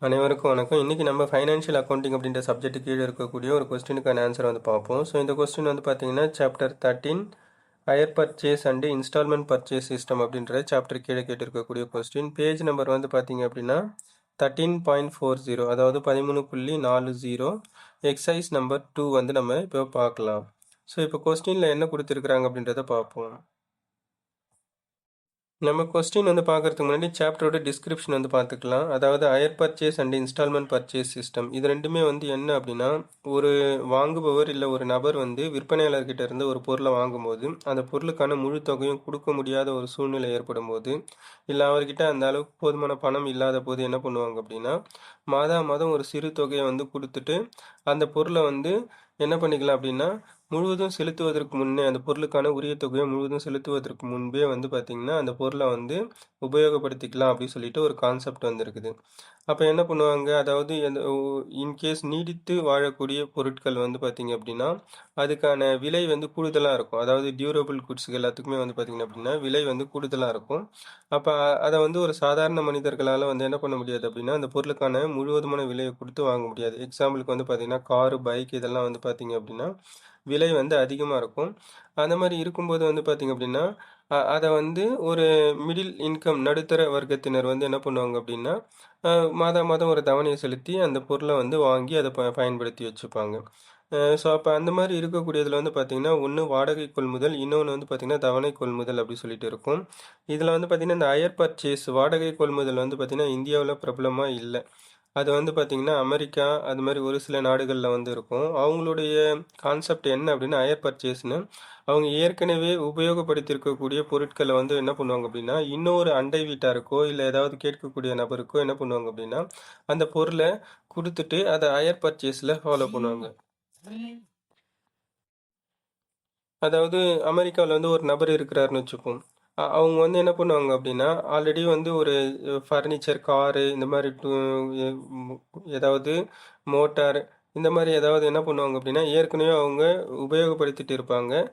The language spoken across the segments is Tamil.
அனைவருக்கும் வணக்கம். இன்றைக்கி நம்ம ஃபைனான்ஷியல் அக்கௌண்டிங் அப்படின்ற சப்ஜெக்ட் கீழே இருக்கக்கூடிய ஒரு கொஸ்டினுக்கான ஆன்சர் வந்து பார்ப்போம். ஸோ இந்த கொஸ்டின் வந்து பார்த்தீங்கன்னா chapter 13 hire purchase and instalment purchase system அப்படின்ற சாப்டர் கீழே கேட்டிருக்கக்கூடிய கொஸ்டின். பேஜ் நம்பர் வந்து பார்த்தீங்க அப்படின்னா 13.40, அதாவது 13.40. எக்ஸசைஸ் நம்பர் 2 வந்து நம்ம இப்போ பார்க்கலாம். ஸோ இப்போ கொஸ்டினில் என்ன கொடுத்துருக்குறாங்க அப்படின்றத பார்ப்போம். நம்ம கொஸ்டின் வந்து பார்க்கறதுக்கு முன்னாடி சாப்டரோட டிஸ்கிரிப்ஷன் வந்து பார்த்துக்கலாம். அதாவது hire purchase and instalment purchase system இது ரெண்டுமே வந்து என்ன அப்படின்னா, ஒரு வாங்குபவர் இல்லை ஒரு நபர் வந்து விற்பனையாளர்கிட்ட இருந்து ஒரு பொருளை வாங்கும்போது அந்த பொருளுக்கான முழு தொகையும் கொடுக்க முடியாத ஒரு சூழ்நிலை ஏற்படும் போது, இல்லை அவர்கிட்ட அந்த அளவுக்கு போதுமான பணம் இல்லாத போது என்ன பண்ணுவாங்க அப்படின்னா, மாதம் ஒரு சிறு தொகையை வந்து கொடுத்துட்டு அந்த பொருளை வந்து என்ன பண்ணிக்கலாம் அப்படின்னா முழுவதும் செலுத்துவதற்கு முன்னே அந்த பொருளுக்கான உரிய தொகையை முழுவதும் செலுத்துவதற்கு முன்பே வந்து பார்த்திங்கன்னா அந்த பொருளை வந்து உபயோகப்படுத்திக்கலாம் அப்படின்னு சொல்லிட்டு ஒரு கான்செப்ட் வந்துருக்குது. அப்போ என்ன பண்ணுவாங்க, அதாவது இன்கேஸ் நீடித்து வாழக்கூடிய பொருட்கள் வந்து பார்த்திங்க அப்படின்னா அதுக்கான விலை வந்து கூடுதலாக இருக்கும். அதாவது டியூரபிள் குட்ஸுக்கு எல்லாத்துக்குமே வந்து பார்த்திங்க அப்படின்னா விலை வந்து கூடுதலாக இருக்கும். அப்போ அதை வந்து ஒரு சாதாரண மனிதர்களால் வந்து என்ன பண்ண முடியாது அப்படின்னா அந்த பொருளுக்கான முழுவதுமான விலையை கொடுத்து வாங்க முடியாது. எக்ஸாம்பிளுக்கு வந்து பார்த்திங்கன்னா காரு, பைக் இதெல்லாம் வந்து பார்த்திங்க அப்படின்னா விலை வந்து அதிகமாக இருக்கும். அந்த மாதிரி இருக்கும்போது வந்து பார்த்திங்க அப்படின்னா அதை வந்து ஒரு மிடில் இன்கம் நடுத்தர வர்க்கத்தினர் வந்து என்ன பண்ணுவாங்க அப்படின்னா மாதம் ஒரு தவணையை செலுத்தி அந்த பொருளை வந்து வாங்கி அதை பயன்படுத்தி வச்சுப்பாங்க. ஸோ அப்போ அந்த மாதிரி இருக்கக்கூடியதில் வந்து பார்த்திங்கன்னா ஒன்று வாடகை கொள்முதல், இன்னொன்று வந்து பார்த்திங்கன்னா தவணை கொள்முதல் அப்படி சொல்லிட்டு இருக்கும். இதில் வந்து பார்த்திங்கன்னா இந்த ஹையர் பர்ச்சேஸ் வாடகை கொள்முதல் வந்து பார்த்திங்கன்னா இந்தியாவில் பிரபலமாக இல்லை. அது வந்து பார்த்திங்கன்னா அமெரிக்கா அது மாதிரி ஒரு சில நாடுகளில் வந்து இருக்கும். அவங்களுடைய கான்செப்ட் என்ன அப்படின்னா ஹையர் பர்ச்சேஸ்னு அவங்க ஏற்கனவே உபயோகப்படுத்தியிருக்கக்கூடிய பொருட்களை வந்து என்ன பண்ணுவாங்க அப்படின்னா இன்னொரு அண்டை வீட்டாருக்கோ இல்லை ஏதாவது கேட்கக்கூடிய நபருக்கோ என்ன பண்ணுவாங்க அப்படின்னா அந்த பொருளை கொடுத்துட்டு அதை ஹையர் பர்ச்சேஸில் ஃபாலோ பண்ணுவாங்க. அதாவது அமெரிக்காவில் வந்து ஒரு நபர் இருக்கிறாருன்னு வச்சுப்போம். அவங்க வந்து என்ன பண்ணுவாங்க அப்படின்னா ஆல்ரெடி வந்து ஒரு ஃபர்னிச்சர், காரு இந்த மாதிரி ஏதாவது மோட்டார் இந்த மாதிரி ஏதாவது என்ன பண்ணுவாங்க அப்படின்னா ஏற்கனவே அவங்க உபயோகப்படுத்திட்டு இருப்பாங்க.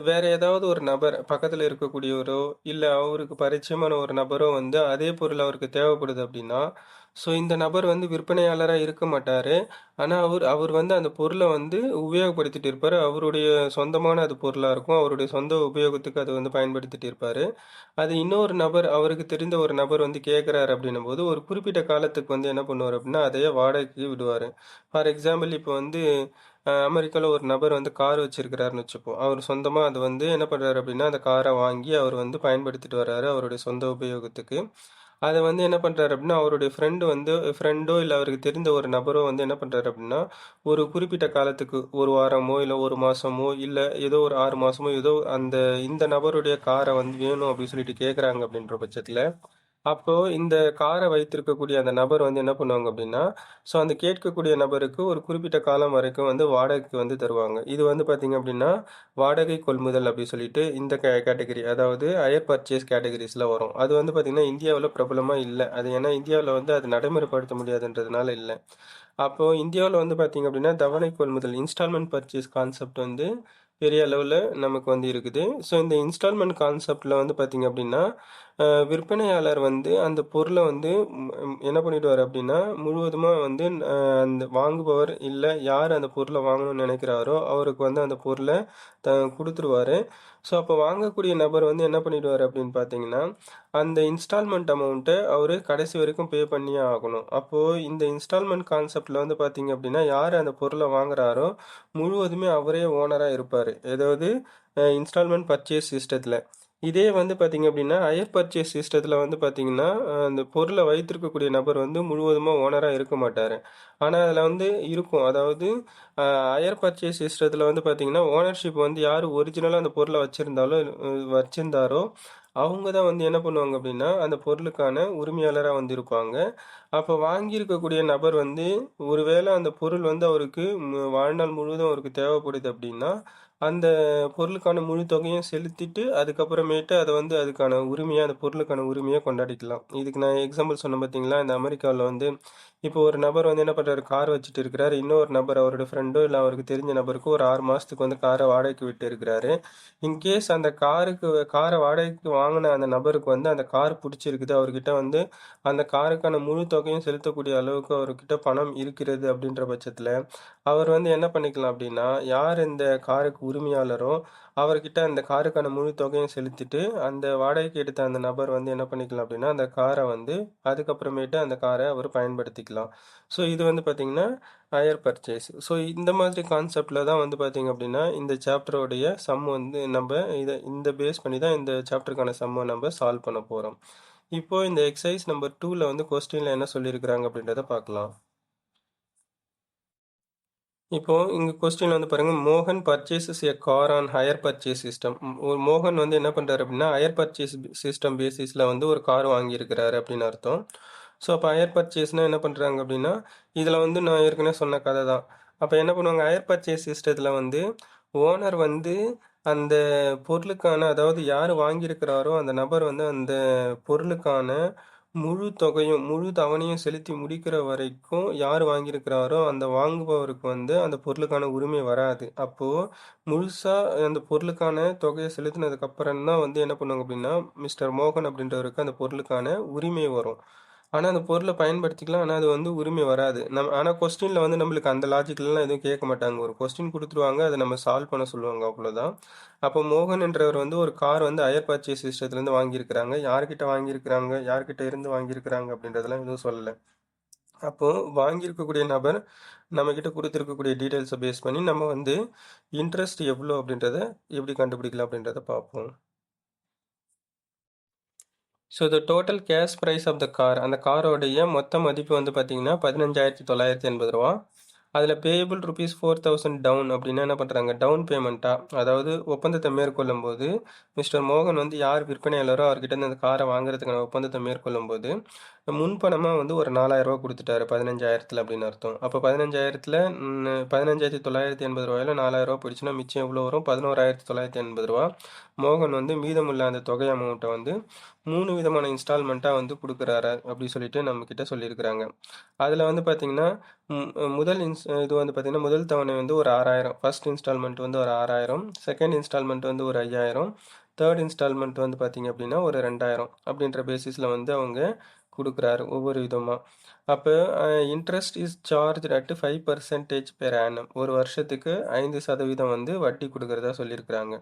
வேற ஏதாவது ஒரு நபர் பக்கத்தில் இருக்கக்கூடியவரோ இல்லை அவருக்கு பரிச்சயமான ஒரு நபரோ வந்து அதே பொருள் அவருக்கு தேவைப்படுது அப்படின்னா, ஸோ இந்த நபர் வந்து விற்பனையாளராக இருக்க மாட்டார். ஆனால் அவர் அவர் வந்து அந்த பொருளை வந்து உபயோகப்படுத்திட்டு இருப்பார். அவருடைய சொந்தமான அது பொருளாக இருக்கும். அவருடைய சொந்த உபயோகத்துக்கு அது வந்து பயன்படுத்திட்டு இருப்பார். அது இன்னொரு நபர் அவருக்கு தெரிந்த ஒரு நபர் வந்து கேட்குறாரு அப்படின்னும் போது ஒரு குறிப்பிட்ட காலத்துக்கு வந்து என்ன பண்ணுவார் அப்படின்னா அதையே வாடகைக்கு விடுவார். ஃபார் எக்ஸாம்பிள் இப்போ வந்து அமெரிக்காவில் ஒரு நபர் வந்து கார் வச்சிருக்கிறாருன்னு வச்சுப்போம். அவர் சொந்தமாக அது வந்து என்ன பண்ணுறாரு அப்படின்னா அந்த காரை வாங்கி அவர் வந்து பயன்படுத்திட்டு வர்றாரு அவருடைய சொந்த உபயோகத்துக்கு. அதை வந்து என்ன பண்ணுறாரு அப்படின்னா அவருடைய ஃப்ரெண்டோ இல்லை அவருக்கு தெரிந்த ஒரு நபரோ வந்து என்ன பண்ணுறாரு அப்படின்னா ஒரு குறிப்பிட்ட காலத்துக்கு ஒரு வாரமோ இல்லை ஒரு மாதமோ இல்லை ஏதோ ஒரு 6 மாதமோ ஏதோ இந்த நபருடைய காரை வந்து வேணும் அப்படின்னு சொல்லிட்டு கேட்குறாங்க அப்படின்ற பட்சத்தில் அப்போ இந்த காரை வைத்திருக்கக்கூடிய அந்த நபர் வந்து என்ன பண்ணுவாங்க அப்படின்னா, ஸோ அந்த கேட்கக்கூடிய நபருக்கு ஒரு குறிப்பிட்ட காலம் வரைக்கும் வந்து வாடகைக்கு வந்து தருவாங்க. இது வந்து பார்த்தீங்க அப்படின்னா, வாடகை கொள்முதல் அப்படி சொல்லிட்டு இந்த கேட்டகரி அதாவது ஹையர் பர்ச்சேஸ் கேட்டகரிஸ்ல வரும். அது வந்து பார்த்தீங்கன்னா, இந்தியாவுல பிரபலமா இல்ல. அது ஏன்னா இந்தியாவுல வந்து அது நடைமுறைப்படுத்த முடியாதுன்றதுனால இல்ல. அப்போ இந்தியாவுல வந்து பார்த்தீங்க அப்படின்னா, தவணை கொள்முதல் இன்ஸ்டால்மென்ட் பர்ச்சேஸ் கான்செப்ட் வந்து பெரிய அளவுல நமக்கு வந்து இருக்குது. ஸோ இந்த இன்ஸ்டால்மென்ட் கான்செப்ட்ல வந்து பார்த்தீங்க அப்படின்னா, விற்பனையாளர் வந்து அந்த பொருளை வந்து என்ன பண்ணிடுவார் அப்படின்னா முழுவதுமாக வந்து அந்த வாங்குபவர் இல்லை யார் அந்த பொருளை வாங்கணும்னு நினைக்கிறாரோ அவருக்கு வந்து அந்த பொருளை கொடுத்துருவாரு. ஸோ அப்போ வாங்கக்கூடிய நபர் வந்து என்ன பண்ணிடுவார் அப்படின்னு பார்த்தீங்கன்னா அந்த இன்ஸ்டால்மெண்ட் அமௌண்ட்டை அவர் கடைசி வரைக்கும் பே பண்ணியே ஆகணும். அப்போது இந்த இன்ஸ்டால்மெண்ட் கான்செப்டில் வந்து பார்த்தீங்க அப்படின்னா யார் அந்த பொருளை வாங்குறாரோ முழுவதுமே அவரே ஓனராக இருப்பார். ஏதாவது இன்ஸ்டால்மெண்ட் பர்ச்சேஸ் சிஸ்டத்தில். இதே வந்து பார்த்தீங்க அப்படின்னா ஹையர் பர்ச்சேஸ் சிஸ்டத்தில் வந்து பார்த்தீங்கன்னா அந்த பொருளை வைத்திருக்கக்கூடிய நபர் வந்து முழுவதுமாக ஓனராக இருக்க மாட்டார். ஆனால் அதில் வந்து இருக்கும். அதாவது ஹையர் பர்ச்சேஸ் சிஸ்டத்தில் வந்து பார்த்தீங்கன்னா ஓனர்ஷிப் வந்து யார் ஒரிஜினலாக அந்த பொருளை வச்சிருந்தாரோ அவங்க தான் வந்து என்ன பண்ணுவாங்க அப்படின்னா அந்த பொருளுக்கான உரிமையாளராக வந்து இருப்பாங்க. அப்போ வாங்கியிருக்கக்கூடிய நபர் வந்து ஒருவேளை அந்த பொருள் வந்து அவருக்கு வாழ்நாள் முழுவதும் அவருக்கு தேவைப்படுது அப்படின்னா அந்த பொருளுக்கான முழு தொகையும் செலுத்திட்டு அதுக்கப்புறமேட்டு அதை வந்து அதுக்கான உரிமையை அந்த பொருளுக்கான உரிமையை கொண்டாடிக்கலாம். இதுக்கு நான் எக்ஸாம்பிள் சொன்னேன் பார்த்தீங்களா, இந்த அமெரிக்காவில் வந்து இப்போ ஒரு நபர் வந்து என்ன பண்ணுறாரு, கார் வச்சுட்டு இருக்கிறாரு. இன்னொரு நபர் அவரோட ஃப்ரெண்டோ இல்லை அவருக்கு தெரிஞ்ச நபருக்கு ஒரு 6 மாதத்துக்கு வந்து காரை வாடகைக்கு விட்டு இருக்கிறாரு. இன்கேஸ் அந்த காரை வாடகைக்கு வாங்கின அந்த நபருக்கு வந்து அந்த கார் பிடிச்சிருக்குது, அவர்கிட்ட வந்து அந்த காருக்கான முழு தொகையும் செலுத்தக்கூடிய அளவுக்கு அவர்கிட்ட பணம் இருக்கிறது அப்படின்ற பட்சத்தில் அவர் வந்து என்ன பண்ணிக்கலாம் அப்படின்னா, யார் இந்த காருக்கு உரிமையாளரோ அவர்கிட்ட அந்த காருக்கான முழு தொகையும் செலுத்திட்டு அந்த வாடகைக்கு எடுத்த அந்த நபர் வந்து என்ன பண்ணிக்கலாம் அப்படின்னா, அந்த காரை வந்து அதுக்கப்புறமேட்டு அந்த காரை அவர் பயன்படுத்திக்கலாம். ஸோ இது வந்து பார்த்தீங்கன்னா ஹையர் பர்ச்சேஸ். ஸோ இந்த மாதிரி கான்செப்டில் தான் வந்து பார்த்தீங்க அப்படின்னா இந்த சாப்டரோடைய சம் வந்து நம்ம இந்த பேஸ் பண்ணி தான் இந்த சாப்டருக்கான சம்மை நம்ம சால்வ் பண்ண போகிறோம். இப்போ இந்த எக்ஸசைஸ் நம்பர் 2ல வந்து கொஸ்டின்ல என்ன சொல்லியிருக்கிறாங்க அப்படின்றத பார்க்கலாம். இப்போ இங்க கொஸ்டின் வந்து பாருங்க, மோகன் purchases a car on higher purchase system. மோகன் வந்து என்ன பண்றாரு அப்படின்னா ஹையர் பர்ச்சேஸ் சிஸ்டம் பேசிஸ்ல வந்து ஒரு கார் வாங்கியிருக்கிறாரு அப்படின்னு அர்த்தம். ஸோ அப்போ ஹையர் பர்ச்சேஸ்னா என்ன பண்றாங்க அப்படின்னா, இதுல வந்து நான் ஏற்கனவே சொன்ன கதை தான். அப்போ என்ன பண்ணுவாங்க, ஹையர் பர்ச்சேஸ் சிஸ்டத்துல வந்து ஓனர் வந்து அந்த பொருளுக்கான, அதாவது யார் வாங்கியிருக்கிறாரோ அந்த நபர் வந்து அந்த பொருளுக்கான முழு தொகையும் முழு தவணையும் செலுத்தி முடிக்கிற வரைக்கும் யார் வாங்கியிருக்கிறாரோ அந்த வாங்குபவருக்கு வந்து அந்த பொருளுக்கான உரிமை வராது. அப்போ முழுசா அந்த பொருளுக்கான தொகையை செலுத்தினதுக்கு அப்புறம் தான் வந்து என்ன பண்ணுவாங்க அப்படின்னா, மிஸ்டர் மோகன் அப்படின்றவருக்கு அந்த பொருளுக்கான உரிமை வரும். ஆனால் அந்த பொருளை பயன்படுத்திக்கலாம், ஆனால் அது வந்து உரிமை வராது. ஆனால் கொஸ்டினில் வந்து நம்மளுக்கு அந்த லாஜிக்லாம் எதுவும் கேட்க மாட்டாங்க. ஒரு கொஸ்டின் கொடுத்துருவாங்க, அதை நம்ம சால்வ் பண்ண சொல்லுவாங்க, அவ்வளோதான். அப்போ மோகன் என்றவர் வந்து ஒரு கார் வந்து ஹையர் பர்ச்சேஸ் சிஸ்டத்துலேருந்து வாங்கியிருக்கிறாங்க. யார்கிட்ட வாங்கியிருக்கிறாங்க, யார்கிட்ட இருந்து வாங்கியிருக்கிறாங்க அப்படின்றதெல்லாம் எதுவும் சொல்லலை. அப்போ வாங்கியிருக்கக்கூடிய நபர் நம்மக்கிட்ட கொடுத்துருக்கக்கூடிய டீட்டெயில்ஸை பேஸ் பண்ணி நம்ம வந்து இன்ட்ரெஸ்ட் எவ்வளோ அப்படின்றத எப்படி கண்டுபிடிக்கலாம் அப்படின்றத பார்ப்போம். So the total cash price of the car, அந்த காரோடைய மொத்த மதிப்பு வந்து பார்த்தீங்கன்னா 15,980 ரூபா. அதில் பேயபிள் ருபீஸ் 4,000 டவுன் அப்படின்னா என்ன பண்ணுறாங்க, டவுன் பேமெண்ட்டாக, அதாவது ஒப்பந்தத்தை மேற்கொள்ளும் போது மிஸ்டர் மோகன் வந்து யார் விற்பனையாளரோ அவர்கிட்ட இருந்து அந்த காரை வாங்குறதுக்கான ஒப்பந்தத்தை மேற்கொள்ளும் போது முன்பணமாக வந்து ஒரு 4,000 ரூபா கொடுத்துட்டாரு 15,000 அப்படின்னு அர்த்தம். அப்போ 15,000ல் 15,980 ரூபாயில் 4,000 ரூபா போயிடுச்சுன்னா மிச்சம் எவ்வளோ வரும், 11,980 ரூபா. மோகன் வந்து மீதமுள்ள அந்த தொகை அமௌண்ட்டை வந்து 3 விதமான இன்ஸ்டால்மெண்ட்டாக வந்து கொடுக்குறாரு அப்படி சொல்லிட்டு நம்மக்கிட்ட சொல்லியிருக்கிறாங்க. அதில் வந்து பார்த்தீங்கன்னா இது வந்து பார்த்தீங்கன்னா முதல் தவணை வந்து ஒரு 6,000, ஃபர்ஸ்ட் இன்ஸ்டால்மெண்ட் வந்து ஒரு 6,000, செகண்ட் இன்ஸ்டால்மெண்ட் வந்து ஒரு 5,000, தேர்ட் இன்ஸ்டால்மெண்ட் வந்து பார்த்தீங்க அப்படின்னா ஒரு 2,000 அப்படின்ற பேசிஸில் வந்து அவங்க கொடுக்குறாரு ஒவ்வொரு விதமாக. அப்போ interest is charge at 5% per annum, ஒரு வருஷத்துக்கு 5% வந்து வட்டி கொடுக்குறதா சொல்லியிருக்கிறாங்க.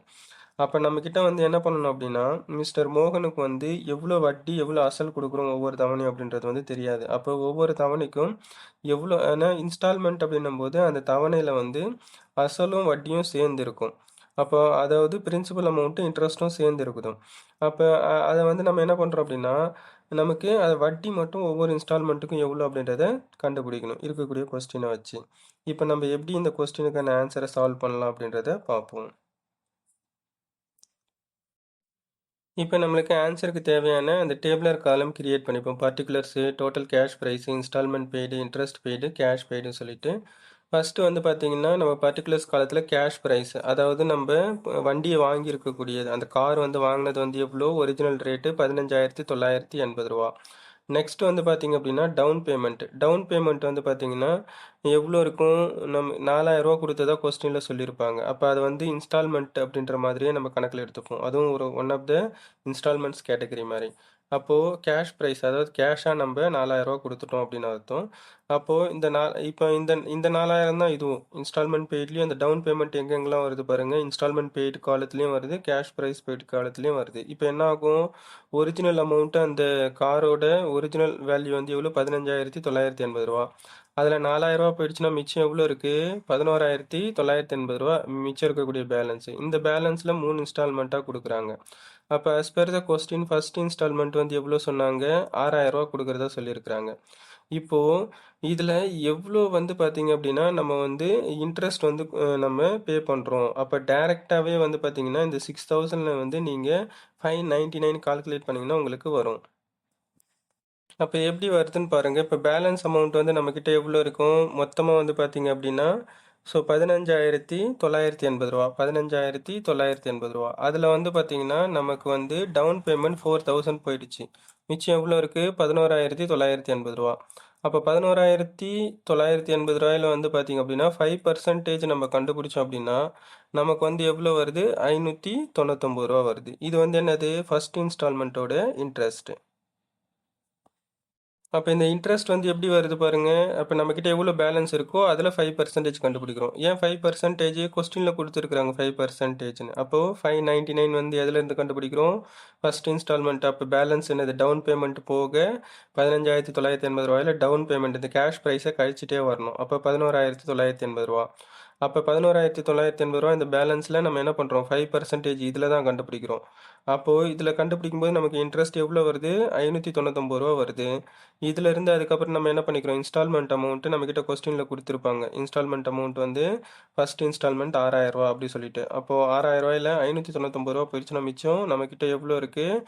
அப்போ நம்மக்கிட்ட வந்து என்ன பண்ணணும் அப்படின்னா, மிஸ்டர் மோகனுக்கு வந்து எவ்வளோ வட்டி எவ்வளோ அசல் கொடுக்குறோம் ஒவ்வொரு தவணையும் அப்படின்றது வந்து தெரியாது. அப்போ ஒவ்வொரு தவணைக்கும் எவ்வளோ, ஏன்னா இன்ஸ்டால்மெண்ட் அப்படின்னும் போது அந்த தவணையில் வந்து அசலும் வட்டியும் சேர்ந்து இருக்கும். அப்போ அதாவது பிரின்சிபல் அமௌண்ட்டும் இன்ட்ரெஸ்ட்டும் சேர்ந்து இருக்குது. அப்போ அதை வந்து நம்ம என்ன பண்ணுறோம் அப்படின்னா, நமக்கு அது வட்டி மட்டும் ஒவ்வொரு இன்ஸ்டால்மெண்ட்டுக்கும் எவ்வளோ அப்படின்றத கண்டுபிடிக்கணும் இருக்கக்கூடிய கொஸ்டினை வச்சு. இப்போ நம்ம எப்படி இந்த கொஸ்டினுக்கான ஆன்சரை சால்வ் பண்ணலாம் அப்படின்றத பார்ப்போம். இப்போ நம்மளுக்கு ஆன்சருக்கு தேவையான அந்த டேபிளர் காலம் கிரியேட் பண்ணிப்போம். Particulars, total cash price, instalment paid, interest paid, cash பெய்டுன்னு சொல்லிட்டு ஃபஸ்ட்டு வந்து பார்த்தீங்கன்னா நம்ம பர்டிகுலர்ஸ் காலத்தில் கேஷ் ப்ரைஸ், அதாவது நம்ம வண்டியை வாங்கியிருக்கக்கூடியது, அந்த கார் வந்து வாங்கினது வந்து எவ்வளோ, ஒரிஜினல் ரேட்டு 15,980 ரூபா. நெக்ஸ்ட் வந்து பார்த்தீங்க அப்படின்னா டவுன் பேமெண்ட் வந்து பார்த்தீங்கன்னா எவ்வளோ இருக்கும், நம்ம 4,000 ரூபா கொடுத்ததா கொஸ்டினில் சொல்லியிருப்பாங்க. அப்போ அது வந்து இன்ஸ்டால்மெண்ட் அப்படின்ற மாதிரியே நம்ம கணக்கில் எடுத்துப்போம். அதுவும் ஒரு one of the instalments category மாதிரி. அப்போது கேஷ் ப்ரைஸ், அதாவது கேஷாக நம்ம 4,000 ரூபா கொடுத்துட்டோம் அப்படின்னு அர்த்தம். அப்போது இப்போ இந்த 4,000 தான் இதுவும் இன்ஸ்டால்மெண்ட் பெய்ட்லேயும் அந்த டவுன் பேமெண்ட் எங்கெங்கெல்லாம் வருது பாருங்கள், இன்ஸ்டால்மெண்ட் பெய்டு காலத்துலேயும் வருது, கேஷ் ப்ரைஸ் பெய்டு காலத்துலேயும் வருது. இப்போ என்ன ஆகும், ஒரிஜினல் அமௌண்ட்டு அந்த காரோட ஒரிஜினல் வேல்யூ வந்து எவ்வளோ, 15,980 ரூபா. அதில் 4,000 ரூபா போயிடுச்சுன்னா மிச்சம் எவ்வளோ இருக்குது, 11,980 ரூபா மிச்சம் இருக்கக்கூடிய பேலன்ஸு. இந்த பேலன்ஸில் 3 இன்ஸ்டால்மெண்ட்டாக கொடுக்குறாங்க. அப்போ as per the question first instalment வந்து எவ்வளோ சொன்னாங்க, 6,000 ரூபா கொடுக்குறதா சொல்லியிருக்கிறாங்க. இப்போது இதில் எவ்வளோ வந்து பார்த்தீங்க அப்படின்னா நம்ம வந்து இன்ட்ரெஸ்ட் வந்து நம்ம பே பண்ணுறோம். அப்போ டைரெக்டாகவே வந்து பார்த்தீங்கன்னா இந்த 6,000 வந்து நீங்கள் 599 கால்குலேட் பண்ணிங்கன்னா உங்களுக்கு வரும். அப்போ எப்படி வருதுன்னு பாருங்கள். இப்போ பேலன்ஸ் அமௌண்ட் வந்து நம்மக்கிட்ட எவ்வளோ இருக்கும், மொத்தமாக வந்து பார்த்தீங்க அப்படின்னா ஸோ ரூ. 15,980 15,980 அதில் வந்து பார்த்தீங்கன்னா நமக்கு வந்து டவுன் பேமெண்ட் 4,000 போயிடுச்சு. மிச்சம் எவ்வளோ இருக்குது? ரூ. 11,980. அப்போ ரூ. 11,980 வந்து பார்த்தீங்க அப்படின்னா 5% நம்ம கண்டுபிடிச்சோம் அப்படின்னா நமக்கு வந்து எவ்வளோ வருது? ரூ. 599 வருது. இது வந்து என்னது? ஃபர்ஸ்ட் இன்ஸ்டால்மெண்ட்டோட இன்ட்ரெஸ்ட். அப்போ இந்த இன்ட்ரெஸ்ட் வந்து எப்படி வருது பாருங்க. அப்போ நம்மக்கிட்ட எவ்வளோ பேலன்ஸ் இருக்கோ அதில் 5% கண்டுபிடிக்கிறோம். ஏன் 5% கொஸ்டினில் கொடுத்துருக்குறாங்க 5%ன்னு. அப்போது 599 வந்து எதுலேருந்து கண்டுபிடிக்கிறோம்? First instalment. அப்போ பேலன்ஸ் என்னது? டவுன் பேமெண்ட் போக ரூ. 15,980 டவுன் பேமெண்ட் இந்த கேஷ் ப்ரைஸை கழிச்சிட்டே வரணும். அப்போ ரூ. 11,980. அப்போ ரூ. 11,980 இந்த பேலன்ஸில் நம்ம என்ன பண்ணுறோம்? 5% இதில் தான் கண்டுபிடிக்கிறோம். அப்போது இதில் கண்டுபிடிக்கும்போது நமக்கு இன்ட்ரெஸ்ட் எவ்வளோ வருது? ரூ. 599 வருது. இதிலிருந்து அதுக்கப்புறம் நம்ம என்ன பண்ணிக்கிறோம்? இன்ஸ்டால்மெண்ட் அமௌண்ட்டு நம்மக்கிட்ட கொஸ்டினில் கொடுத்துருப்பாங்க. இன்ஸ்டால்மெண்ட் அமௌண்ட் வந்து ஃபர்ஸ்ட் இன்ஸ்டால்மெண்ட் ரூ. 6,000 அப்படி சொல்லிட்டு. அப்போது ரூ. 6,000ல் ரூ. 599 போயிடுச்சுன்னா மிச்சம் நம்மக்கிட்ட எவ்வளோ இருக்குது?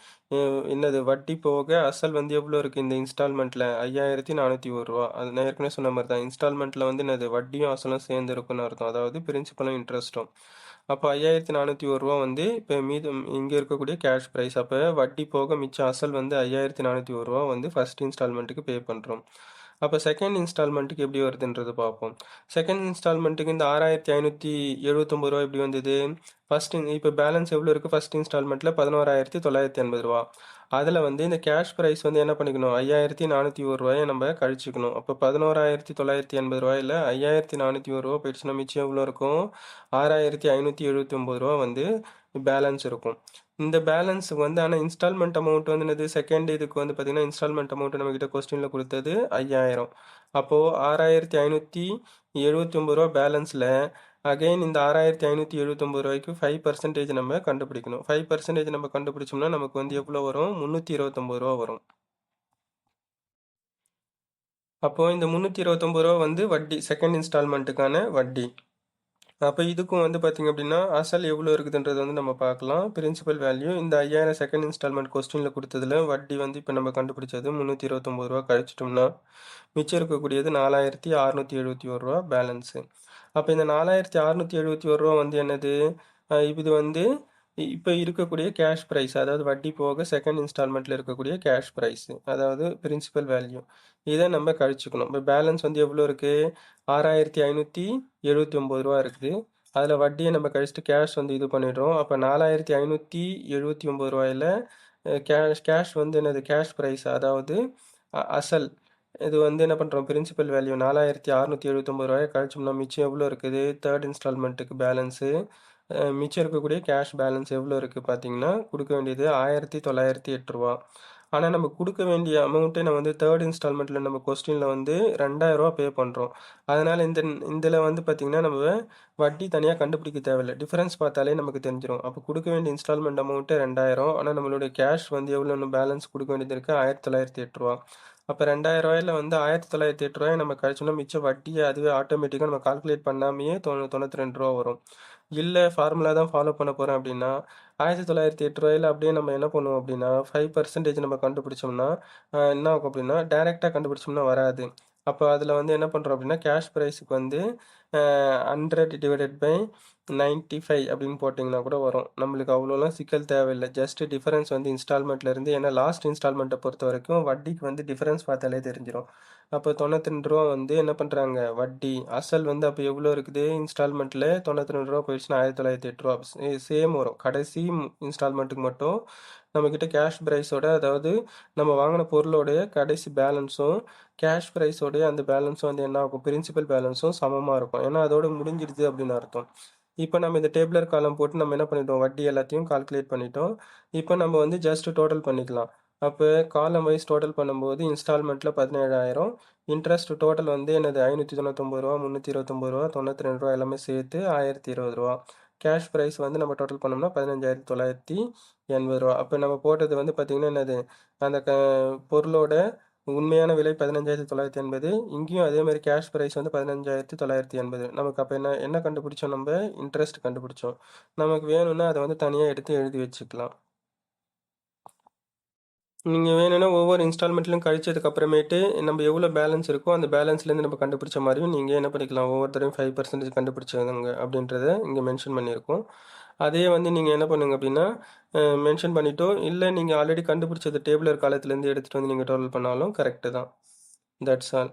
என்னது வட்டி போக அசல் வந்து எவ்வளோ இருக்குது இந்த இன்ஸ்டால்மெண்ட்டில்? ரூ. 5,401. அது நான் ஏற்கனவே சொன்ன மாதிரி தான். இன்ஸ்டால்மெண்ட்டில் வந்து என்னது வட்டியும் அசலும் சேர்ந்து இருக்குன்னு அர்த்தம். அதாவது பிரின்சிபலும் இன்ட்ரெஸ்ட்டும். அப்போ ரூ. 5,401 வந்து இப்போ மீதம் இங்கே இருக்கக்கூடிய கேஷ் ப்ரைஸ். அப்போ வட்டி போக மிச்சம் அசல் வந்து ரூ. 5,401 வந்து ஃபர்ஸ்ட் இன்ஸ்டால்மெண்ட்டுக்கு பே பண்ணுறோம். அப்போ செகண்ட் இன்ஸ்டால்மெண்ட்டுக்கு எப்படி வருதுன்றது பார்ப்போம். செகண்ட் இன்ஸ்டால்மெண்ட்டுக்கு இந்த ரூ. 6,579 எப்படி வந்தது? ஃபர்ஸ்ட் இப்போ பேலன்ஸ் எவ்வளோ இருக்குது? ஃபர்ஸ்ட் இன்ஸ்டால்மெண்ட்டில் ரூ. 11,980. அதில் வந்து இந்த கேஷ் ப்ரைஸ் வந்து என்ன பண்ணிக்கணும்? ரூ. 5,401 நம்ம கழிச்சுக்கணும். அப்போ ரூ. 11,980 ரூ. 5,401 போயிடுச்சுன்னா மிச்சம் எவ்வளோ இருக்கும்? ரூ. 6,579 வந்து பேலன்ஸ் இருக்கும். இந்த பேலன்ஸ் வந்து ஆனால் இன்ஸ்டால்மெண்ட் அமௌண்ட் வந்து என்னது? செகண்ட் இதுக்கு வந்து பார்த்தீங்கன்னா இன்ஸ்டால்மெண்ட் அமௌண்ட் நம்மக்கிட்ட கொஸ்டினில் கொடுத்தது 5,000. அப்போது ரூ. 6,579 பேலன்ஸில் அகைன் இந்த ரூ. 6,579க்கு 5% நம்ம கண்டுபிடிக்கணும். 5% நம்ம கண்டுபிடிச்சோம்னா நமக்கு வந்து எவ்வளோ வரும்? ரூ. 329 வரும். அப்போது இந்த ரூ. 329 வந்து வட்டி, செகண்ட் இன்ஸ்டால்மெண்ட்டுக்கான வட்டி. அப்போ இதுக்கும் வந்து பார்த்திங்க அப்படின்னா அசல் எவ்வளோ இருக்குதுன்றது வந்து நம்ம பார்க்கலாம். பிரின்சிபல் வேல்யூ இந்த 5,000 செகண்ட் இன்ஸ்டால்மெண்ட் கொஸ்டினில் கொடுத்ததில் வட்டி வந்து இப்போ நம்ம கண்டுபிடிச்சது ரூ. 329 கழிச்சிட்டோம்னா மிச்சம் இருக்கக்கூடியது ரூ. 4,671 பேலன்ஸு. அப்போ இந்த ரூ. 4,671 வந்து என்னது? இது வந்து இப்போ இருக்கக்கூடிய கேஷ் ப்ரைஸ், அதாவது வட்டி போக செகண்ட் இன்ஸ்டால்மெண்ட்டில் இருக்கக்கூடிய கேஷ் ப்ரைஸு, அதாவது பிரின்சிபல் வேல்யூ. இதை நம்ம கழிச்சுக்கணும். இப்போ பேலன்ஸ் வந்து எவ்வளோ இருக்குது? ரூ. 6,579 இருக்குது. அதில் வட்டியை நம்ம கழிச்சிட்டு கேஷ் வந்து இது பண்ணிடுறோம். அப்போ ரூ. 4,579 கேஷ் வந்து என்னது? கேஷ் ப்ரைஸ், அதாவது அசல். இது வந்து என்ன பண்ணுறோம்? பிரின்சிபல் வேல்யூ ரூ. 4,679 கழிச்சோம்னா மிச்சம் எவ்வளோ இருக்குது? தேர்ட் இன்ஸ்டால்மெண்ட்டுக்கு பேலன்ஸு. மிச்சம் இருக்கக்கூடிய கேஷ் பேலன்ஸ் எவ்வளோ இருக்குது பார்த்தீங்கன்னா, கொடுக்க வேண்டியது ரூ. 1,908. ஆனால் நம்ம கொடுக்க வேண்டிய அமௌண்ட்டே நம்ம வந்து தேர்ட் இன்ஸ்டால்மெண்ட்டில் நம்ம கொஸ்டினில் வந்து ரூ. 2,000 பே பண்ணுறோம். அதனால் இதில் வந்து பார்த்திங்கன்னா நம்ம வட்டி தனியாக கண்டுபிடிக்க தேவையில்லை. டிஃபரன்ஸ் பார்த்தாலே நமக்கு தெரிஞ்சிடும். அப்போ கொடுக்க வேண்டிய இன்ஸ்டால்மெண்ட் அமௌண்ட்டு 2,000. ஆனால் நம்மளுடைய கேஷ் வந்து எவ்வளோன்னு பேலன்ஸ் கொடுக்க வேண்டியது இருக்குது? ரூ. 1,908. அப்போ ரூ. 2,000 வந்து ரூ. 1,908 நம்ம கழிச்சோம்னா மிச்சம் வட்டியை அதுவே ஆட்டோமேட்டிக்காக நம்ம கால்குலேட் பண்ணாமையே ரூ. 92 வரும். இல்லை ஃபார்முலா தான் ஃபாலோ பண்ண போகிறேன் அப்படின்னா ரூ. 1,908 அப்படியே நம்ம என்ன பண்ணுவோம் அப்படின்னா 5% நம்ம கண்டுபிடிச்சோம்னா என்ன ஆகும் அப்படின்னா டைரெக்டாக கண்டுபிடிச்சோம்னா வராது. அப்போ அதில் வந்து என்ன பண்ணுறோம் அப்படின்னா கேஷ் ப்ரைஸுக்கு வந்து 100 டிவைடட் பை 95 அப்படின்னு போட்டிங்கன்னா கூட வரும். நம்மளுக்கு அவ்வளோலாம் சிக்கல் தேவையில்லை. ஜஸ்ட் டிஃபரன்ஸ் வந்து இன்ஸ்டால்மெண்ட்லேருந்து, ஏன்னா லாஸ்ட் இன்ஸ்டால்மெண்ட்டை பொறுத்த வரைக்கும் வட்டிக்கு வந்து டிஃபரன்ஸ் பார்த்தாலே தெரிஞ்சிடும். அப்போ ரூ. 92 வந்து என்ன பண்ணுறாங்க? வட்டி. அசல் வந்து அப்போ எவ்வளோ இருக்குது? இன்ஸ்டால்மெண்ட்டில் ரூ. 92 போயிடுச்சுன்னா ரூ. 1,908 சேம் வரும். கடைசி இன்ஸ்டால்மெண்ட்டுக்கு மட்டும் நம்மக்கிட்ட கேஷ் ப்ரைஸோட, அதாவது நம்ம வாங்கின பொருளோடைய கடைசி பேலன்ஸும் கேஷ் ப்ரைஸோடைய அந்த பேலன்ஸும் வந்து என்ன ஆகும்? பிரின்சிபல் பேலன்ஸும் சமமாக இருக்கும். ஏன்னா அதோட முடிஞ்சிடுது அப்படின்னு அர்த்தம். இப்போ நம்ம இந்த டேபிளர் காலம் போட்டு நம்ம என்ன பண்ணிட்டோம்? வட்டி எல்லாத்தையும் கால்குலேட் பண்ணிட்டோம். இப்போ நம்ம வந்து ஜஸ்ட் டோட்டல் பண்ணிக்கலாம். அப்போ காலம் வைஸ் டோட்டல் பண்ணும்போது இன்ஸ்டால்மெண்ட்டில் 17,000, இன்ட்ரெஸ்ட் டோட்டல் வந்து என்னது? ரூ. 599, ரூ. 329, ரூ. 92 எல்லாமே சேர்த்து ரூ. 1,020. கேஷ் ப்ரைஸ் வந்து நம்ம டோட்டல் பண்ணோம்னா ரூ. 15,980. அப்போ நம்ம போட்டது வந்து பார்த்திங்கன்னா என்னது? அந்த பொருளோட உண்மையான விலை 15,980. இங்கேயும் அதே மாதிரி கேஷ் ப்ரைஸ் வந்து 15,980. நமக்கு அப்போ என்ன என்ன கண்டுபிடிச்சோம்? நம்ம இன்ட்ரெஸ்ட் கண்டுபிடிச்சோம். நமக்கு வேணும்னா அதை வந்து தனியாக எடுத்து எழுதி வச்சுக்கலாம். நீங்க வேணும்னா ஒவ்வொரு இன்ஸ்டால்மெண்ட்லயும் கழிச்சதுக்கு அப்புறமேட்டு நம்ம எவ்வளோ பேலன்ஸ் இருக்கோ, அந்த பேலன்ஸ்லேருந்து நம்ம கண்டுபிடிச்ச மாரியும் நீங்க என்ன பண்ணிக்கலாம், ஒவ்வொரு தடவையும் 5% கண்டுபிடிச்சவங்க அப்படின்றத இங்க மென்ஷன் பண்ணியிருக்கோம். அதே வந்து நீங்க என்ன பண்ணுங்க அப்படின்னா, மென்ஷன் பண்ணிட்டோ, இல்ல நீங்க ஆல்ரெடி கண்டுபிடிச்சது டேபுலர் காலத்துலேருந்து எடுத்துட்டு வந்து நீங்க டோட்டல் பண்ணாலும் கரெக்ட்டு தான். That's all.